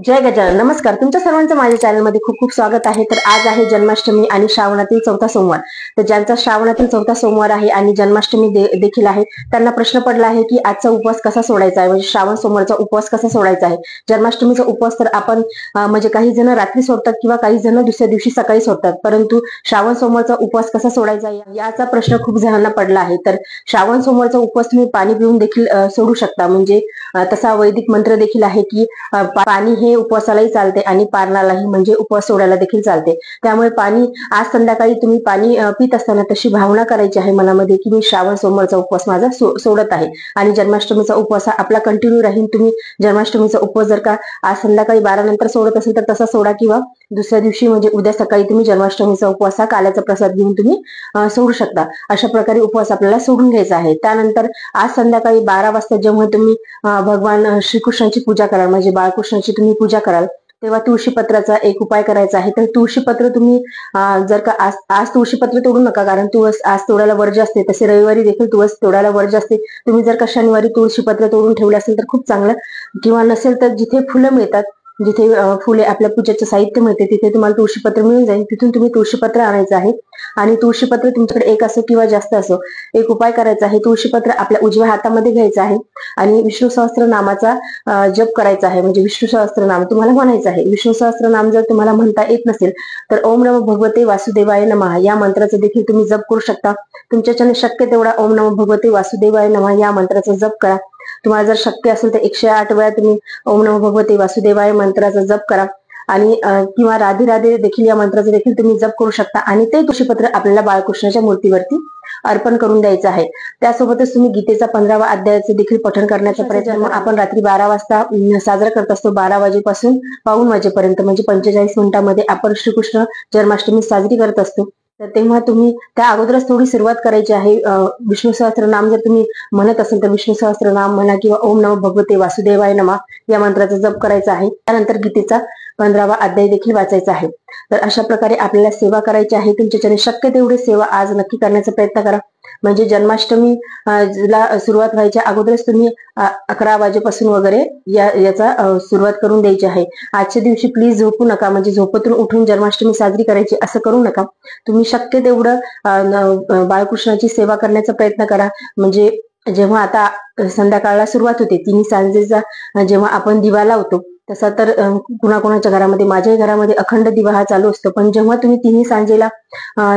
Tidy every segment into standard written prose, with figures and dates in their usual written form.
जय गजानन. नमस्कार. तुमच्या सर्वांचं माझ्या चॅनलमध्ये खूप खूप स्वागत आहे. तर आज आहे जन्माष्टमी आणि श्रावणातील चौथा सोमवार. तर ज्यांचा श्रावणातील चौथा सोमवार आहे आणि जन्माष्टमी देखील आहे, त्यांना प्रश्न पडला आहे की आजचा उपवास कसा सोडायचा आहे, म्हणजे श्रावण सोमवारचा उपवास कसा सोडायचा आहे. जन्माष्टमीचा उपवास तर आपण म्हणजे काही जण रात्री सोडतात किंवा काही जण दुसऱ्या दिवशी सकाळी सोडतात, परंतु श्रावण सोमवारचा उपवास कसा सोडायचा याचा प्रश्न खूप जणांना पडला आहे. तर श्रावण सोमवारचा उपवास तुम्ही पाणी पिऊन देखील सोडू शकता. म्हणजे तसा वैदिक मंत्र देखील आहे की पाणी हे उपवासालाही चालते आणि पारणालाही, म्हणजे उपवास सोडायला देखील चालते. त्यामुळे पाणी आज संध्याकाळी तुम्ही पाणी पित असताना तशी भावना करायची आहे मनामध्ये की मी श्रावण सोमवारचा उपवास माझा सोडत आहे आणि जन्माष्टमीचा उपवास आपला कंटिन्यू राहील. तुम्ही जन्माष्टमीचा उपवास जर का आज संध्याकाळी 12 नंतर सोडत असेल तर तसा सोडा, किंवा दुसऱ्या दिवशी म्हणजे उद्या सकाळी तुम्ही जन्माष्टमीचा उपवास काल्याचा प्रसाद घेऊन तुम्ही सोडू शकता. अशा प्रकारे उपवास आपल्याला सोडून घ्यायचा आहे. त्यानंतर आज संध्याकाळी 12 वाजता जेव्हा तुम्ही भगवान श्रीकृष्णाची पूजा कराल, म्हणजे बाळकृष्णाची तुम्ही पूजा कराल, तेव्हा तुळशीपत्राचा एक उपाय करायचा आहे. तर तुळशीपत्र तुम्ही जर का आज तुळशीपत्र तोडू नका, कारण तुळस आज तोडायला वर्ज्य असते. तसे रविवारी देखील तुळस तोडायला वर्ज्य असते. तुम्ही जर का शनिवारी तुळशीपत्र तोडून ठेवले असेल तर खूप चांगलं, किंवा नसेल तर जिथे फुलं मिळतात, जिथे फुले आपल्या पूजेचे साहित्य मिळते, तिथे तुम्हाला तुळशीपत्र मिळून जाईल. तिथून तुम्ही तुळशीपत्र आणायचं आहे आणि तुळशीपत्र तुमच्याकडे एक असो किंवा जास्त असो, एक उपाय करायचा आहे. तुळशीपत्र आपल्या उजव्या हातामध्ये घ्यायचं आहे आणि विष्णू सहस्त्र नामाचा जप करायचा आहे. म्हणजे विष्णू सहस्त्र नाम तुम्हाला म्हणायचं आहे. विष्णू सहस्त्र नाम जर तुम्हाला म्हणता येत नसेल तर ओम नमो भगवते वासुदेवाय नमः या मंत्राचा देखील तुम्ही जप करू शकता. तुमच्याच्याने शक्य तेवढा ओम नमो भगवते वासुदेवाय नमः या मंत्राचा जप करा. तुम्हाला जर शक्य असेल तर 108 वेळा तुम्ही ओम नमो भगवते वासुदेवाय मंत्राचा जप करा आणि किंवा राधे राधे देखील या मंत्राचा देखील तुम्ही जप करू शकता. आणि ते तुळशीपत्र आपल्याला बाळकृष्णाच्या मूर्तीवरती अर्पण करून द्यायचं आहे. त्यासोबतच तुम्ही गीतेचा 15वा अध्यायाचे देखील पठण करण्याचा प्रयत्न आपण रात्री 12 वाजता साजरा करत असतो. 12 वाजेपासून 5 वाजेपर्यंत, म्हणजे 45 मिनिटांमध्ये आपण श्रीकृष्ण जन्माष्टमी साजरी करत असतो. तर तेव्हा तुम्ही त्या अगोदरच थोडी सुरुवात करायची आहे. विष्णू सहस्त्रनाम जर तुम्ही म्हणत असेल तर विष्णू सहस्त्रनाम म्हणा, किंवा ओम नमो भगवते वासुदेवाय नमः या मंत्राचा जप करायचा आहे. त्यानंतर गीतेचा 15वा अध्याय देखील वाचायचा आहे. तर अशा प्रकारे आपल्याला सेवा करायची आहे. तुमच्याच्याने शक्य तेवढी सेवा आज नक्की करण्याचा प्रयत्न करा. म्हणजे जन्माष्टमी ला सुरुवात व्हायच्या अगोदरच तुम्ही 11 वाजेपासून वगैरे याचा सुरुवात करून द्यायची आहे. आजच्या दिवशी प्लीज झोपू नका, म्हणजे झोपेतून उठून जन्माष्टमी साजरी करायची असं करू नका. तुम्ही शक्य तेवढं बाळकृष्णाची सेवा करण्याचा प्रयत्न करा. म्हणजे जेव्हा आता संध्याकाळला सुरुवात होते, तिन्ही सांजेचा जेव्हा आपण दिवा लावतो, तसा तर कुणाकुणाच्या घरामध्ये, माझ्याही घरामध्ये अखंड दिवा हा चालू असतो. पण जेव्हा तुम्ही तिन्ही सांजेला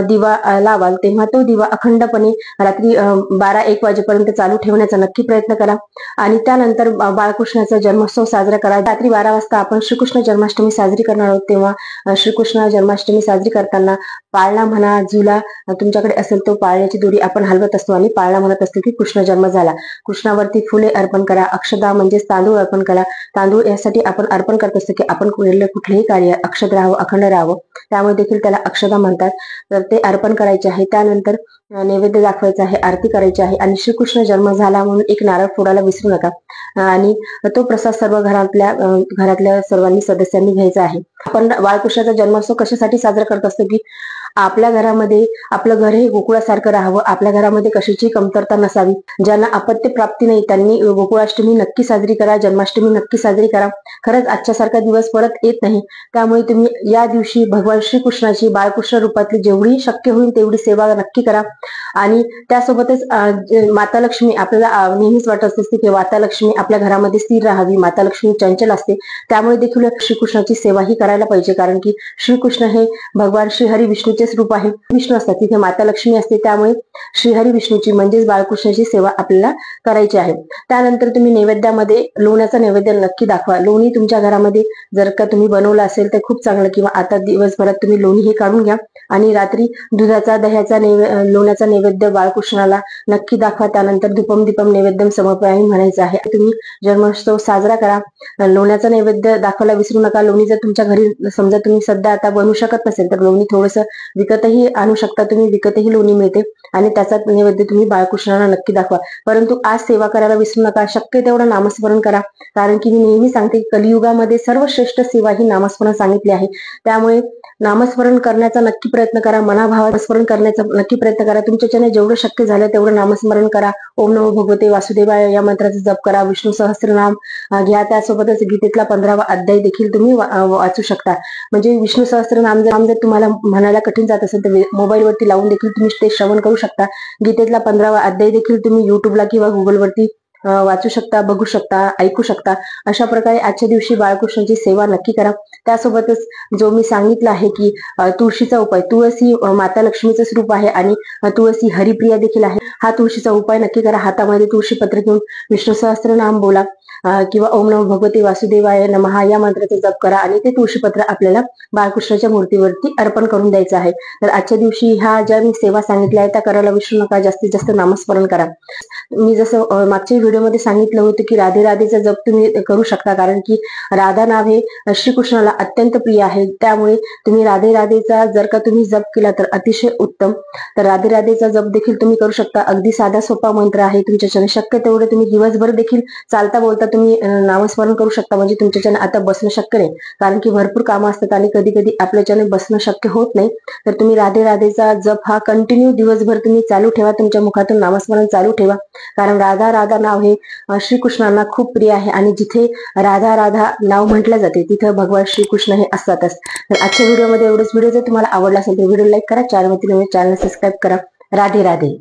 दिवा लावाल तेव्हा तो दिवा अखंडपणे रात्री 12-1 वाजेपर्यंत चालू ठेवण्याचा नक्की प्रयत्न करा. आणि त्यानंतर बाळकृष्णाचा जन्मोत्सव साजरा करा. रात्री 12 वाजता आपण श्रीकृष्ण जन्माष्टमी साजरी करणार आहोत. तेव्हा श्रीकृष्ण जन्माष्टमी साजरी करताना पाळणा म्हणा, झुला तुमच्याकडे असेल तो पाळण्याची दोरी आपण हलवत असतो आणि पाळणा म्हणत असतो की कृष्ण जन्म झाला. कृष्णावरती फुले अर्पण करा, अक्षदा म्हणजेच तांदूळ अर्पण करा. तांदूळ यासाठी आपण अर्पण करत असतो की आपण कुठलेही कार्य अक्षत राहावं, अखंड राहावं, त्यामुळे देखील त्याला अक्षदा म्हणतात. तर ते अर्पण करायचे आहे. त्यानंतर नैवेद्य दाखवायचा आहे, आरती करायची आहे आणि श्रीकृष्ण जन्म झाला म्हणून एक नारळ फोडायला विसरू नका. आणि तो प्रसाद सर्व घरातल्या सर्वांनी सदस्यांनी घ्यायचा आहे. आपण बाळकृष्णाचा जन्मोत्सव कशासाठी साजरा करत असतो की आपल्या घरामध्ये आपलं घर हे गोकुळासारखं राहावं, आपल्या घरामध्ये कशाची कमतरता नसावी. ज्यांना अपत्य प्राप्ती नाही त्यांनी गोकुळाष्टमी नक्की साजरी करा, जन्माष्टमी नक्की साजरी करा. खरंच आजच्या सारखा दिवस परत येत नाही, त्यामुळे तुम्ही या दिवशी भगवान श्रीकृष्णाची बाळकृष्ण रूपातली जेवढी शक्य होईल तेवढी सेवा नक्की करा. आणि त्यासोबतच माता लक्ष्मी आपल्याला नेहमीच वाटत असते की माता लक्ष्मी आपल्या घरामध्ये स्थिर राहावी. माता लक्ष्मी चंचल असते, त्यामुळे देखील श्रीकृष्णाची सेवा ही करायला पाहिजे. कारण की श्रीकृष्ण हे भगवान श्रीहरी विष्णूचेच रूप आहे. विष्णू असतात तिथे माता लक्ष्मी असते, त्यामुळे श्रीहरी विष्णूची म्हणजेच बाळकृष्णाची सेवा आपल्याला करायची आहे. त्यानंतर तुम्ही नैवेद्यामध्ये लोण्याचा नैवेद्य नक्की दाखवा. लोणी तुमच्या घरामध्ये जर का तुम्ही बनवलं असेल तर खूप चांगलं, किंवा आता दिवसभरात तुम्ही लोणी हे काढून घ्या आणि रात्री दुधाचा दह्याचा लोण्याचा नैवेद्य बाळकृष्णाला नक्की दाखवा. त्यानंतर धूपम दीपम नैवेद्यम समर्पयामी म्हणायचं आहे. तुम्ही जन्मोत्सव साजरा करा. लोण्याचा नैवेद्य दाखवायला विसरू नका. लोणी जर तुमच्या घरी समजा तुम्ही सध्या आता बनवू शकत नसेल तर लोणी थोडंसं विकतही आणू शकता तुम्ही, विकतही लोणी मिळते आणि त्याचा नैवेद्य तुम्ही बाळकृष्णाला नक्की दाखवा. परंतु आज सेवा करायला विसरू नका, शक्य तेवढं नामस्मरण करा. कारण की मी नेहमी सांगते की कलियुगामध्ये सर्वश्रेष्ठ सेवा ही नामस्मरण सांगितली आहे. त्यामुळे नामस्मरण करण्याचा नक्की प्रयत्न करा, मनाभावात स्मरण करण्याचा नक्की प्रयत्न करा. तुमच्याच्याने जेवढं शक्य झालं तेवढं नामस्मरण करा. ओम नमो भगवते वासुदेवाय या मंत्राचा जप करा. विष्णू सहस्त्रनाम घ्या. त्यासोबतच गीतेतला 15वा अध्याय देखील तुम्ही वाचू शकता. म्हणजे विष्णू सहस्त्रनाम जर तुम्हाला म्हणायला कठीण जात असेल तर मोबाईलवरती लावून देखील तुम्ही ते श्रवण करू शकता. गीतेतला 15वा अध्याय देखील तुम्ही युट्यूबला किंवा गुगलवरती वाचू शकता, बघू शकता, ऐकू शकता. अशा प्रकारे आजच्या दिवशी बाळकृष्णाची सेवा नक्की करा. त्यासोबतच जो मी सांगितलं आहे की तुळशीचा उपाय, तुळस माता लक्ष्मीचं स्वरूप आहे आणि तुळस हरिप्रिया देखील आहे. हा तुळशीचा उपाय नक्की करा. हातामध्ये तुळशी पत्र घेऊन विष्णू सहस्त्रनाम बोला किंवा ओम नमो भगवते वासुदेवाय नमः या मंत्राचा जप करा आणि ते तुळशीपत्र आपल्याला बाळकृष्णाच्या मूर्तीवरती अर्पण करून द्यायचं आहे. तर आजच्या दिवशी ह्या ज्या मी सेवा सांगितल्या आहेत त्या करायला विसरू नका. जास्तीत जास्त नामस्मरण करा. मी जसं मागच्या व्हिडिओमध्ये सांगितलं होतं की राधे राधेचा जप तुम्ही करू शकता, कारण की राधा नाव हे श्रीकृष्णाला अत्यंत प्रिय आहे. त्यामुळे तुम्ही राधे राधेचा जर का तुम्ही जप केला तर अतिशय उत्तम. तर राधे राधेचा जप देखील तुम्ही करू शकता. अगदी साधा सोपा मंत्र आहे. तुमच्याच्याने शक्य तेवढे तुम्ही दिवसभर देखील चालता बोलता तुम्ही नामस्मरण करू शकता. म्हणजे तुमच्याच्याने आता बसणं शक्य नाही, कारण की भरपूर कामं असतात आणि कधी कधी आपल्याच्याने बसणं शक्य होत नाही. तर तुम्ही राधे राधेचा जप हा कंटिन्यू दिवसभर तुम्ही चालू ठेवा. तुमच्या मुखातून नामस्मरण चालू ठेवा. कारण राधा राधा नाव हे श्रीकृष्णांना खूप प्रिय आहे आणि जिथे राधा राधा नाव म्हटलं जाते तिथं भगवान श्रीकृष्ण हे असतातच. तर आजच्या व्हिडिओमध्ये एवढंच. व्हिडिओ जर तुम्हाला आवडला असेल तर व्हिडिओ लाईक करा, चॅनल सबस्क्राईब करा. राधे राधे.